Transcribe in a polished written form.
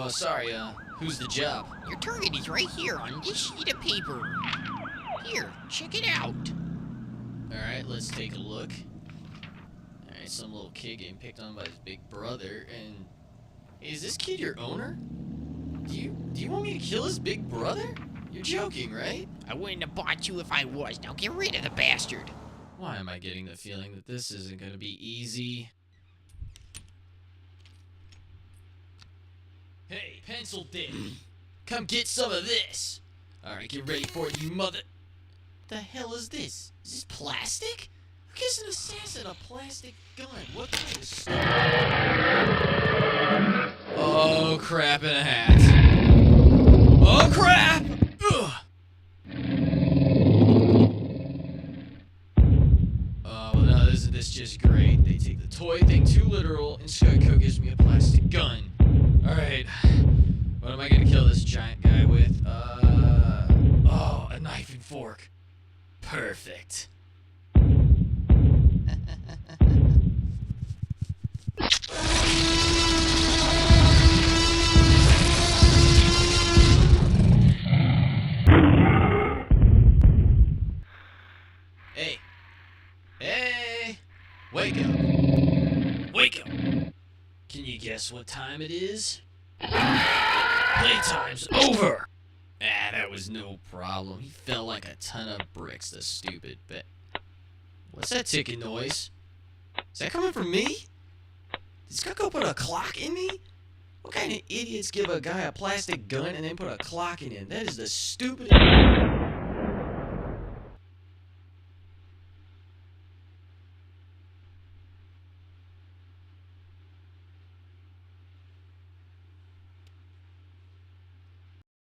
Sorry, who's the job? Your target is right here on this sheet of paper. Here, check it out. Alright, let's take a look. Alright, some little kid getting picked on by his big brother, and... Is this kid your owner? Do you want me to kill his big brother? You're joking, right? I wouldn't have bought you if I was. Now get rid of the bastard. Why am I getting the feeling that this isn't gonna be easy? Hey, pencil dick! Come get some of this! Alright, get ready for it, you mother... The hell is this? Is this plastic? Who gives an assassin a plastic gun? What kind of stuff? Oh, crap in a hat. Oh, crap! Ugh! Oh, well, now isn't this just great? They take the toy thing too literal, and Scud gives me a plastic gun. Alright, what am I gonna kill this giant guy with? Oh, a knife and fork. Perfect. Hey. Hey! Wake up. Wake up. Can you guess what time it is? Playtime's over! Ah, that was no problem. He fell like a ton of bricks, the stupid bit. What's that ticking noise? Is that coming from me? Did Scud put a clock in me? What kind of idiots give a guy a plastic gun and then put a clock in him? That is the stupidest...